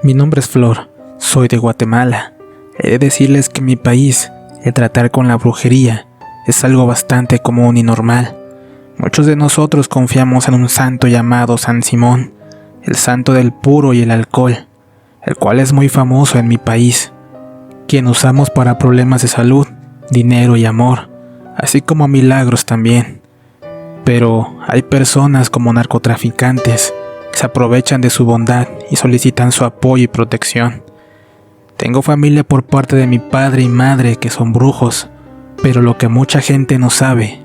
Mi nombre es Flor, soy de Guatemala. He de decirles que en mi país, el tratar con la brujería es algo bastante común y normal. Muchos de nosotros confiamos en un santo llamado San Simón, el santo del puro y el alcohol, el cual es muy famoso en mi país, quien usamos para problemas de salud, dinero y amor, así como milagros también. Pero hay personas como narcotraficantes que se aprovechan de su bondad y solicitan su apoyo y protección. Tengo familia por parte de mi padre y madre que son brujos, pero lo que mucha gente no sabe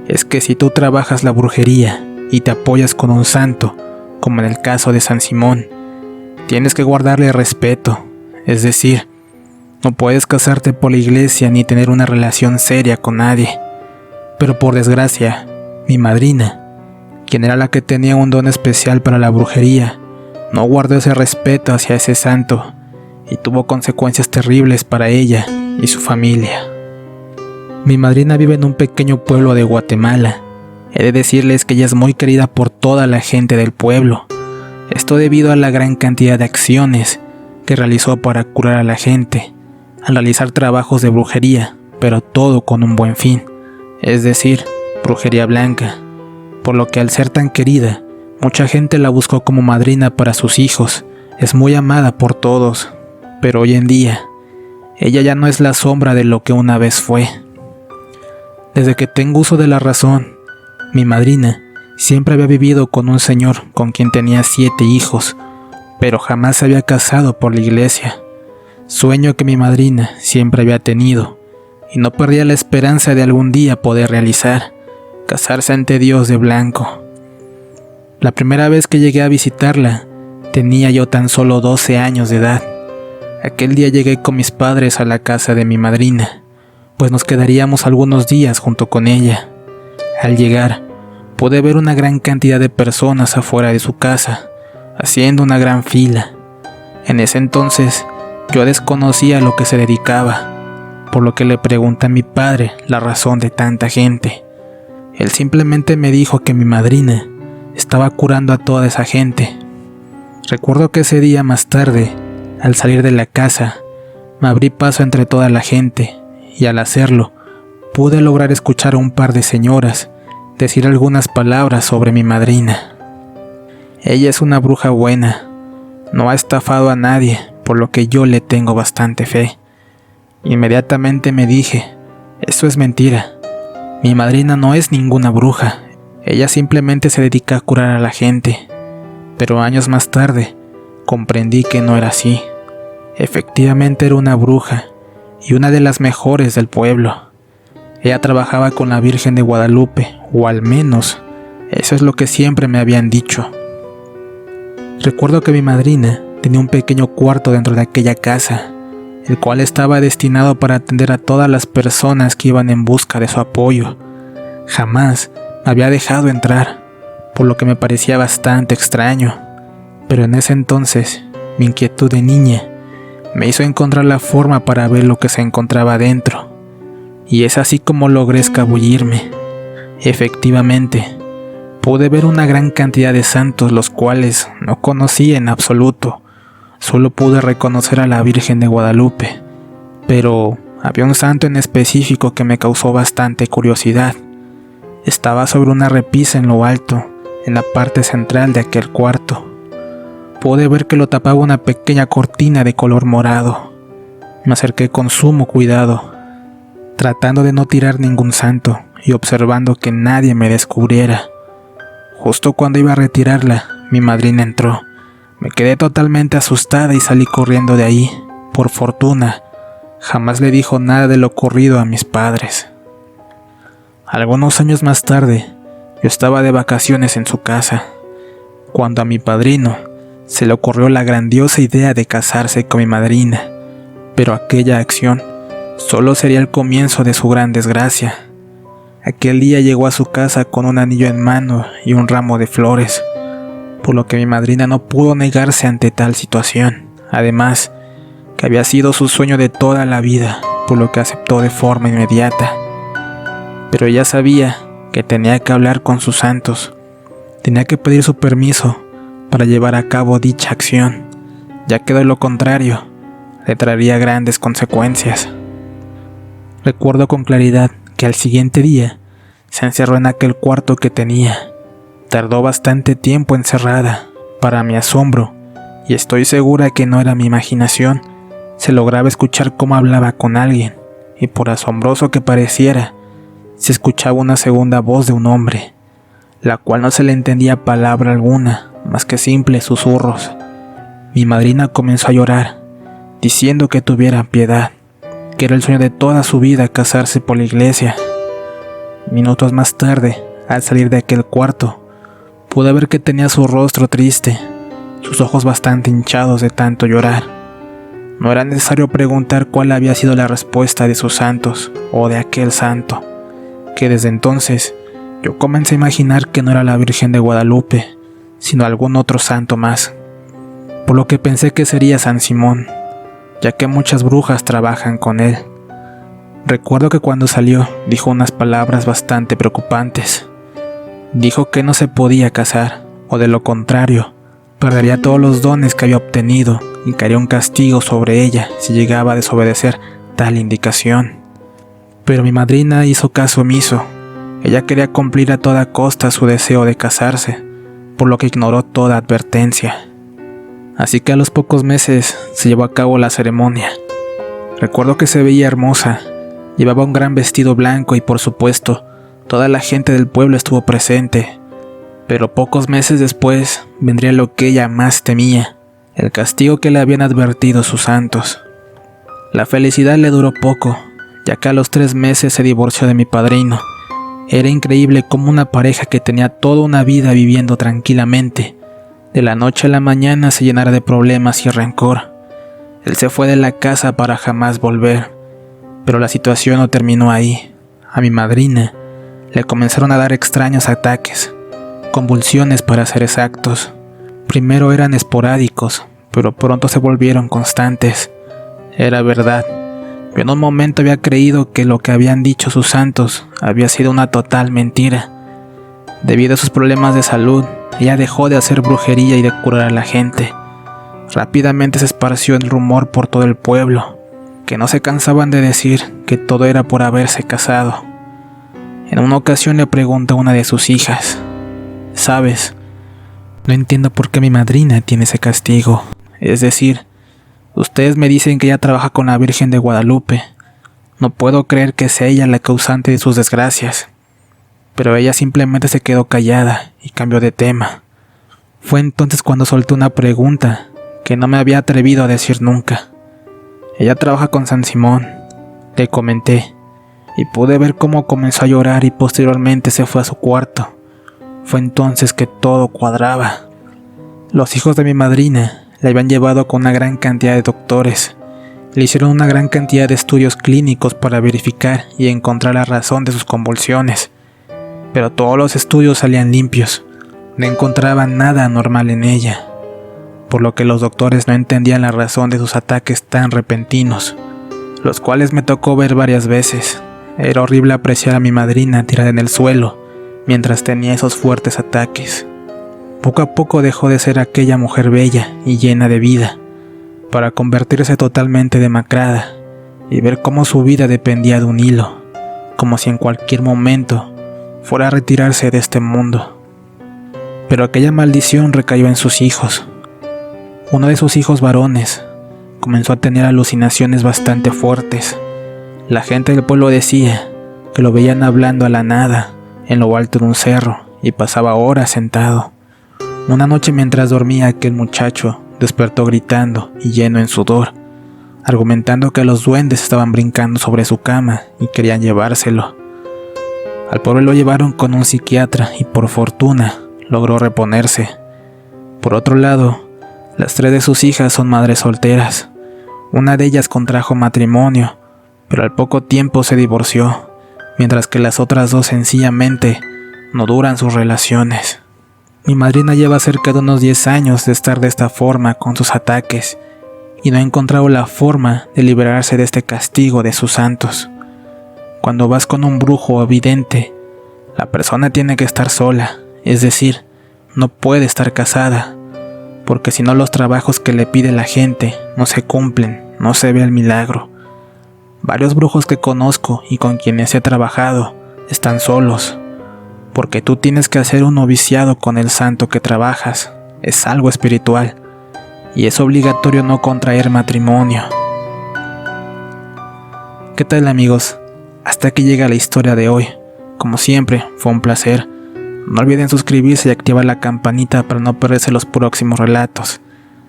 es que si tú trabajas la brujería y te apoyas con un santo, como en el caso de San Simón, tienes que guardarle respeto, es decir, no puedes casarte por la iglesia ni tener una relación seria con nadie. Pero por desgracia, mi madrina, quien era la que tenía un don especial para la brujería, no guardó ese respeto hacia ese santo y tuvo consecuencias terribles para ella y su familia. Mi madrina vive en un pequeño pueblo de Guatemala. He de decirles que ella es muy querida por toda la gente del pueblo. Esto debido a la gran cantidad de acciones que realizó para curar a la gente, al realizar trabajos de brujería, pero todo con un buen fin, es decir, brujería blanca. Por lo que al ser tan querida, mucha gente la buscó como madrina para sus hijos. Es muy amada por todos, pero hoy en día, ella ya no es la sombra de lo que una vez fue. Desde que tengo uso de la razón, mi madrina siempre había vivido con un señor con quien tenía 7 hijos, pero jamás se había casado por la iglesia. Sueño que mi madrina siempre había tenido, y no perdía la esperanza de algún día poder realizar, casarse ante Dios de blanco. La primera vez que llegué a visitarla, tenía yo tan solo 12 años de edad. Aquel día llegué con mis padres a la casa de mi madrina, pues nos quedaríamos algunos días junto con ella. Al llegar, pude ver una gran cantidad de personas afuera de su casa, haciendo una gran fila. En ese entonces, yo desconocía a lo que se dedicaba, por lo que le pregunté a mi padre la razón de tanta gente. Él simplemente me dijo que mi madrina estaba curando a toda esa gente. Recuerdo que ese día más tarde, al salir de la casa, me abrí paso entre toda la gente y al hacerlo, pude lograr escuchar a un par de señoras decir algunas palabras sobre mi madrina. Ella es una bruja buena, no ha estafado a nadie, por lo que yo le tengo bastante fe. Inmediatamente me dije, eso es mentira. Mi madrina no es ninguna bruja, ella simplemente se dedica a curar a la gente. Pero años más tarde, comprendí que no era así. Efectivamente era una bruja, y una de las mejores del pueblo. Ella trabajaba con la Virgen de Guadalupe, o al menos, eso es lo que siempre me habían dicho. Recuerdo que mi madrina tenía un pequeño cuarto dentro de aquella casa, el cual estaba destinado para atender a todas las personas que iban en busca de su apoyo. Jamás me había dejado entrar, por lo que me parecía bastante extraño, pero en ese entonces, mi inquietud de niña me hizo encontrar la forma para ver lo que se encontraba dentro, y es así como logré escabullirme. Efectivamente, pude ver una gran cantidad de santos los cuales no conocía en absoluto. Solo pude reconocer a la Virgen de Guadalupe, pero había un santo en específico que me causó bastante curiosidad. Estaba sobre una repisa en lo alto, en la parte central de aquel cuarto. Pude ver que lo tapaba una pequeña cortina de color morado. Me acerqué con sumo cuidado, tratando de no tirar ningún santo y observando que nadie me descubriera. Justo cuando iba a retirarla, mi madrina entró. Me quedé totalmente asustada y salí corriendo de ahí. Por fortuna, jamás le dijo nada de lo ocurrido a mis padres. Algunos años más tarde, yo estaba de vacaciones en su casa, cuando a mi padrino se le ocurrió la grandiosa idea de casarse con mi madrina, pero aquella acción solo sería el comienzo de su gran desgracia. Aquel día llegó a su casa con un anillo en mano y un ramo de flores, por lo que mi madrina no pudo negarse ante tal situación. Además, que había sido su sueño de toda la vida, por lo que aceptó de forma inmediata. Pero ella sabía que tenía que hablar con sus santos, tenía que pedir su permiso para llevar a cabo dicha acción. ya que de lo contrario le traería grandes consecuencias. Recuerdo con claridad que al siguiente día se encerró en aquel cuarto que tenía. Tardó bastante tiempo encerrada, para mi asombro, y estoy segura que no era mi imaginación. Se lograba escuchar cómo hablaba con alguien, y por asombroso que pareciera, se escuchaba una segunda voz de un hombre, la cual no se le entendía palabra alguna, más que simples susurros. Mi madrina comenzó a llorar, diciendo que tuviera piedad, que era el sueño de toda su vida casarse por la iglesia. Minutos más tarde, al salir de aquel cuarto, pude ver que tenía su rostro triste, sus ojos bastante hinchados de tanto llorar. No era necesario preguntar cuál había sido la respuesta de sus santos o de aquel santo, que desde entonces yo comencé a imaginar que no era la Virgen de Guadalupe, sino algún otro santo más, por lo que pensé que sería San Simón, ya que muchas brujas trabajan con él. Recuerdo que cuando salió dijo unas palabras bastante preocupantes. Dijo que no se podía casar, o de lo contrario, perdería todos los dones que había obtenido y caería un castigo sobre ella si llegaba a desobedecer tal indicación. Pero mi madrina hizo caso omiso. Ella quería cumplir a toda costa su deseo de casarse, por lo que ignoró toda advertencia. Así que a los pocos meses se llevó a cabo la ceremonia. Recuerdo que se veía hermosa, llevaba un gran vestido blanco y por supuesto, toda la gente del pueblo estuvo presente. Pero pocos meses después vendría lo que ella más temía, el castigo que le habían advertido sus santos. La felicidad le duró poco, ya que a los 3 meses se divorció de mi padrino. Era increíble cómo una pareja que tenía toda una vida viviendo tranquilamente, de la noche a la mañana se llenara de problemas y rencor. Él se fue de la casa para jamás volver, pero la situación no terminó ahí. A mi madrina le comenzaron a dar extraños ataques, convulsiones para ser exactos. Primero eran esporádicos, pero pronto se volvieron constantes. Era verdad. Yo en un momento había creído que lo que habían dicho sus santos había sido una total mentira. Debido a sus problemas de salud, ella dejó de hacer brujería y de curar a la gente. Rápidamente se esparció el rumor por todo el pueblo, que no se cansaban de decir que todo era por haberse casado. En una ocasión le preguntó a una de sus hijas: «¿Sabes? No entiendo por qué mi madrina tiene ese castigo. Es decir, ustedes me dicen que ella trabaja con la Virgen de Guadalupe. No puedo creer que sea ella la causante de sus desgracias». Pero ella simplemente se quedó callada y cambió de tema. Fue entonces cuando solté una pregunta que no me había atrevido a decir nunca. «Ella trabaja con San Simón», le comenté, y pude ver cómo comenzó a llorar y posteriormente se fue a su cuarto. Fue entonces que todo cuadraba. Los hijos de mi madrina la habían llevado con una gran cantidad de doctores. Le hicieron una gran cantidad de estudios clínicos para verificar y encontrar la razón de sus convulsiones. Pero todos los estudios salían limpios. No encontraban nada anormal en ella, por lo que los doctores no entendían la razón de sus ataques tan repentinos, los cuales me tocó ver varias veces. Era horrible apreciar a mi madrina tirada en el suelo mientras tenía esos fuertes ataques. Poco a poco dejó de ser aquella mujer bella y llena de vida, para convertirse totalmente demacrada y ver cómo su vida dependía de un hilo, como si en cualquier momento fuera a retirarse de este mundo. Pero aquella maldición recayó en sus hijos. Uno de sus hijos varones comenzó a tener alucinaciones bastante fuertes. La gente del pueblo decía que lo veían hablando a la nada en lo alto de un cerro y pasaba horas sentado. Una noche mientras dormía, aquel muchacho despertó gritando y lleno en sudor, argumentando que los duendes estaban brincando sobre su cama y querían llevárselo. Al pobre lo llevaron con un psiquiatra y por fortuna logró reponerse. Por otro lado, las 3 de sus hijas son madres solteras. Una de ellas contrajo matrimonio, pero al poco tiempo se divorció, mientras que las otras 2 sencillamente no duran sus relaciones. Mi madrina lleva cerca de unos 10 años de estar de esta forma con sus ataques y no ha encontrado la forma de liberarse de este castigo de sus santos. Cuando vas con un brujo o vidente, la persona tiene que estar sola, es decir, no puede estar casada, porque si no los trabajos que le pide la gente no se cumplen, no se ve el milagro. Varios brujos que conozco y con quienes he trabajado están solos, porque tú tienes que hacer un noviciado con el santo que trabajas, es algo espiritual, y es obligatorio no contraer matrimonio. ¿Qué tal, amigos? Hasta aquí llega la historia de hoy. Como siempre, fue un placer. No olviden suscribirse y activar la campanita para no perderse los próximos relatos.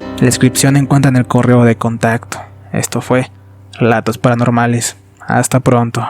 En la descripción encuentran el correo de contacto. Esto fue Relatos Paranormales. Hasta pronto.